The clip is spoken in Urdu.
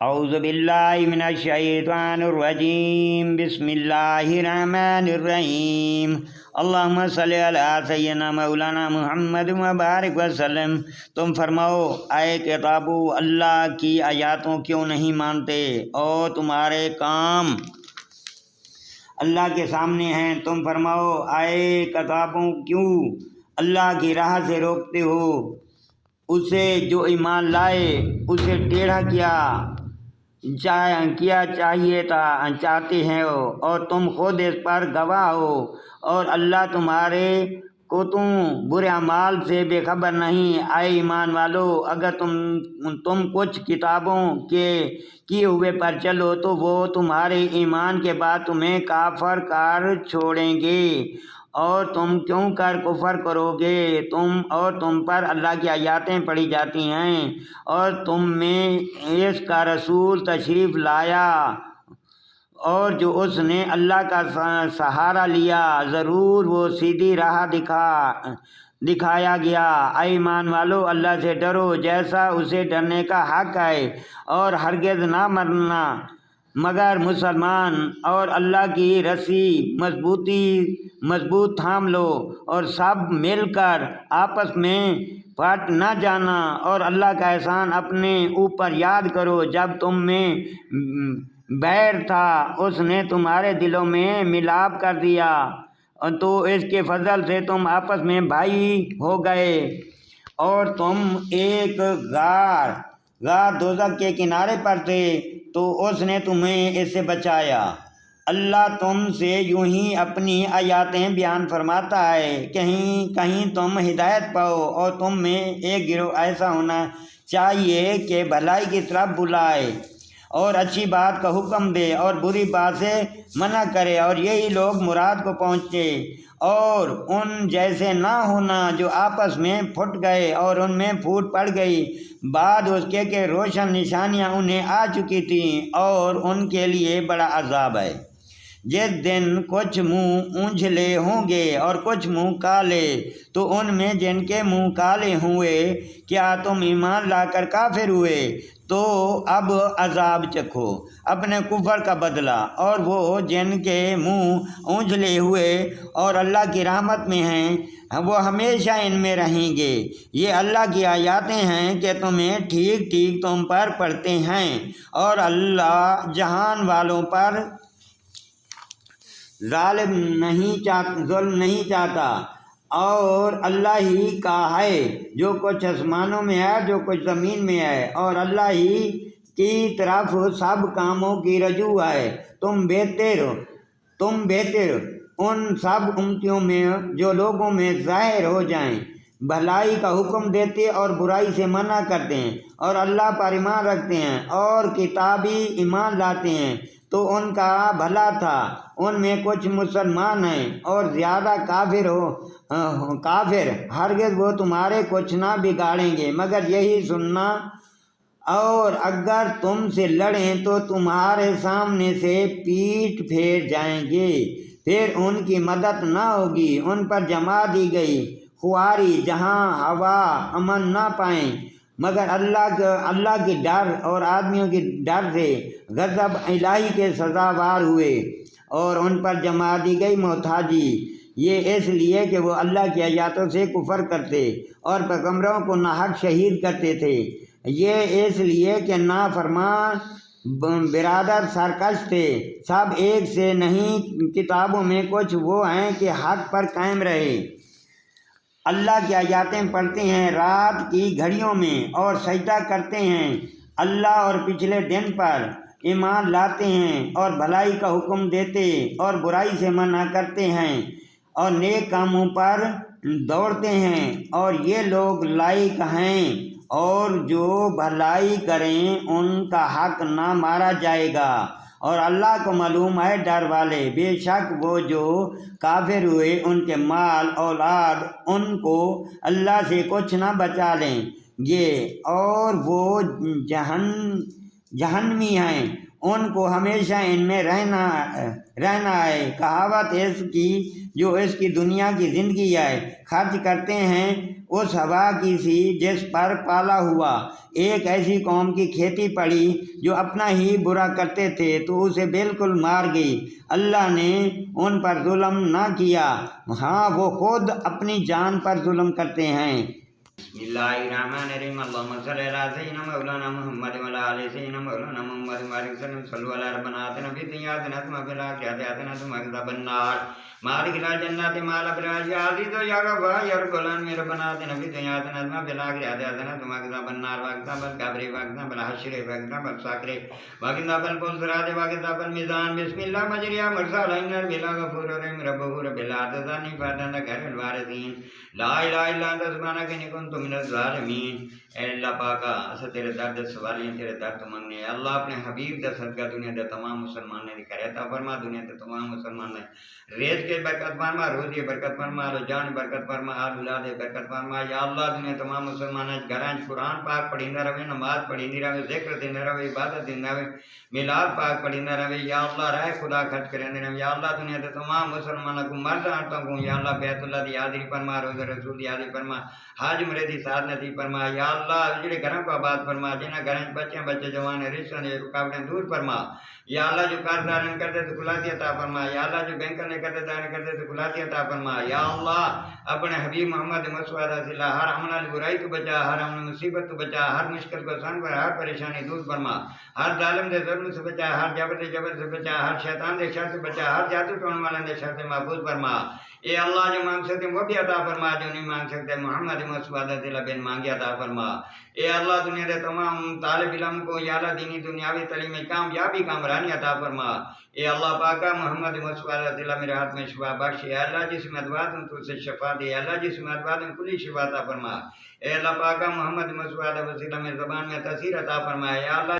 اعوذ باللہ من الشیطان الرجیم، بسم اللہ الرحمن الرحیم، اللہم صلی علی سیدنا مولانا محمد مبارک وسلم۔ تم فرماؤ اے کتابو، اللہ کی آیاتوں کیوں نہیں مانتے اور تمہارے کام اللہ کے سامنے ہیں۔ تم فرماؤ اے کتابوں، کیوں اللہ کی راہ سے روکتے ہو اسے جو ایمان لائے، اسے ٹیڑھا کیا چاہتے ہیں اور تم خود اس پر گواہ ہو، اور اللہ تمہارے کو تم برے اعمال سے بے خبر نہیں۔ اے ایمان والو، اگر تم کچھ کتابوں کے کیے ہوئے پر چلو تو وہ تمہارے ایمان کے بعد تمہیں کافر کر چھوڑیں گے، اور تم کیوں کر کفر کرو گے؟ تم پر اللہ کی آیاتیں پڑھی جاتی ہیں اور تم میں اس کا رسول تشریف لایا، اور جو اس نے اللہ کا سہارا لیا ضرور وہ سیدھی راہ دکھایا گیا۔ اے ایمان والو، اللہ سے ڈرو جیسا اسے ڈرنے کا حق ہے، اور ہرگز نہ مرنا مگر مسلمان، اور اللہ کی رسی مضبوط تھام لو، اور سب مل کر آپس میں پھٹ نہ جانا، اور اللہ کا احسان اپنے اوپر یاد کرو۔ جب تم میں بیر تھا اس نے تمہارے دلوں میں ملاپ کر دیا، تو اس کے فضل سے تم آپس میں بھائی ہو گئے، اور تم ایک غار دوزخ کے کنارے پر تھے، تو اس نے تمہیں اس سے بچایا۔ اللہ تم سے یوں ہی اپنی آیاتیں بیان فرماتا ہے، کہیں تم ہدایت پاؤ، اور تم میں ایک گروہ ایسا ہونا چاہیے کہ بھلائی کی طرف بلائے اور اچھی بات کا حکم دے اور بری بات سے منع کرے، اور یہی لوگ مراد کو پہنچے، اور ان جیسے نہ ہونا جو آپس میں پھٹ گئے اور ان میں پھوٹ پڑ گئی بعد اس کے کہ روشن نشانیاں انہیں آ چکی تھیں، اور ان کے لیے بڑا عذاب ہے۔ جس دن کچھ منہ اونجھلے ہوں گے اور کچھ منہ کالے، تو ان میں جن کے منہ کالے ہوئے، کیا تم ایمان لا کر کافر ہوئے؟ تو اب عذاب چکھو اپنے کفر کا بدلہ، اور وہ جن کے منہ اونجھلے ہوئے اور اللہ کی رحمت میں ہیں، وہ ہمیشہ ان میں رہیں گے۔ یہ اللہ کی آیاتیں ہیں کہ تمہیں ٹھیک ٹھیک تم پر پڑھتے ہیں، اور اللہ جہان والوں پر ظلم نہیں چاہتا، اور اللہ ہی کا ہے جو کچھ آسمانوں میں ہے جو کچھ زمین میں ہے، اور اللہ ہی کی طرف سب کاموں کی رجوع ہے۔ تم بہتر ان سب امتیوں میں جو لوگوں میں ظاہر ہو جائیں، بھلائی کا حکم دیتے اور برائی سے منع کرتے ہیں، اور اللہ پر ایمان رکھتے ہیں اور کتابی ایمان لاتے ہیں، تو ان کا بھلا تھا۔ ان میں کچھ مسلمان ہیں اور زیادہ کافر، ہرگز وہ تمہارے کچھ نہ بگاڑیں گے مگر یہی سننا، اور اگر تم سے لڑیں تو تمہارے سامنے سے پیٹھ پھیر جائیں گے، پھر ان کی مدد نہ ہوگی۔ ان پر جما دی گئی خواری جہاں ہوا امن نہ پائیں مگر اللہ کی ڈر اور آدمیوں کی ڈر سے غضب الہی کے سزاوار ہوئے، اور ان پر جما دی گئی محتاجی، یہ اس لیے کہ وہ اللہ کی آیاتوں سے کفر کرتے اور پیغمبروں کو ناحق شہید کرتے تھے، یہ اس لیے کہ نافرمان برادر سرکش تھے، سب ایک سے نہیں۔ کتابوں میں کچھ وہ ہیں کہ حق پر قائم رہے، اللہ کی آیاتیں پڑھتے ہیں رات کی گھڑیوں میں اور سجدہ کرتے ہیں اللہ اور پچھلے دن پر، ایمان لاتے ہیں اور بھلائی کا حکم دیتے اور برائی سے منع کرتے ہیں اور نیک کاموں پر دوڑتے ہیں، اور یہ لوگ لائق ہیں، اور جو بھلائی کریں ان کا حق نہ مارا جائے گا، اور اللہ کو معلوم ہے ڈر والے۔ بے شک وہ جو کافر ہوئے ان کے مال اولاد ان کو اللہ سے کچھ نہ بچا لیں گے، اور وہ جہنمی ہیں، ان کو ہمیشہ ان میں رہنا ہے۔ کہاوت ہے اس کی جو اس کی دنیا کی زندگی ہے، خرچ کرتے ہیں اس ہوا کی سی جس پر پالا ہوا۔ ایک ایسی قوم کی کھیتی پڑی جو اپنا ہی برا کرتے تھے تو اسے بالکل مار گئی۔ اللہ نے ان پر ظلم نہ کیا، ہاں وہ خود اپنی جان پر ظلم کرتے ہیں۔ بسم اللہ الرحمن الرحیم، اللہم صلی علی سیدنا مولانا محمد وعلی آل سیدنا مولانا محمد وبارک وسلم، صلوا علی ربنا آتنا فی الدنیا حسنۃ وفی الآخرۃ حسنۃ وقنا عذاب النار۔ مالک الجنۃ مال ابرار یا عزیز یا غفار یا رب العالمین، ربنا آتنا فی الدنیا حسنۃ وفی الآخرۃ حسنۃ وقنا عذاب النار، وقنا بالقبر، وقنا بالحشر، وقنا بالسکر، وقنا بالصراط، وقنا بالمیزان۔ بسم اللہ مجریہ مرسال ان بلا غفور رحیم، ربہ رب العزت ذانی فاتن خیر الوارثین، لا الہ الا انت سبحانک انی کنت من الظالمین۔ اے اللہ پاکا اسا تیرے درد سوالیاں، تیرے درد منگنے، اللہ اپنے حبیب دا صدقہ دنیا دے تمام مسلمان نے خیر عطا فرما، دنیا دے تمام مسلمان نے رزق کے برکت فرما، روزی برکت فرما، جان برکت فرما، اولاد برکت فرما۔ یا اللہ دنیا تمام مسلمان گھراں قرآن پاک پڑھیندا رہے، نماز پڑھیندی رہے، ذکر دیندا رہے، عبادت دیندا رہے، میلاد پاک پڑھیندا رہے۔ یا اللہ راہ خدا خرچ کریندے رہے۔ یا اللہ دنیا دے تمام مسلمانوں کو مرد عورتوں کو یا اللہ بیت اللہ دی حاضری فرما، روزہ رسول دی حاضری فرما، حج عمرے دی سعادت نصیب فرما۔ یا اللہ جڑے گھروں کو آباد فرما، جنہاں گھراں بچے جوان رشتوں دی رکاوٹیں دور فرما۔ یا اللہ جو قرض دارن کرتے تو کھلاتی عطا فرما۔ یا اللہ جو بینک نے کرتے دارن کرتے تو کھلاتی عطا فرما۔ یا اللہ اپنے حبیب محمد مصطفیٰ صلی اللہ ہر عمل برائی تو بچا، ہر عمل مصیبت تو بچا، ہر مشکل کو آسان کر، ہر پریشانی دور فرما، ہر ظالم دے ظلم سے بچا، ہر جبر سے بچا، ہر شیطان دے شر سے بچا، ہر جادو ٹونے والے دے شر سے محفوظ فرما۔ اے اللہ جو مانگ سکتے وہ بھی عطا فرما، جو نہیں مانگ سکتے محمد مصطفیٰ صلی اللہ بن مانگی عطا فرما۔ اے اللہ دنیا دے تمام طالب علم کو یا اللہ دینی دنیاوی تعلیم کامیابی کامرانی عطا فرما۔ اے اللہ پاکا محمد مصطفیٰ صلی اللہ میرے ہاتھ میں شفا بخش۔ اے اللہ جس میں دعا دوں تو اسے شفا دے، اللہ جس میں دعا دوں کلی شفا عطا فرما۔ اے اللہ پاکا محمد مصطفیٰ صلی اللہ میرے زبان میں تاثیر عطا فرما۔ اے اللہ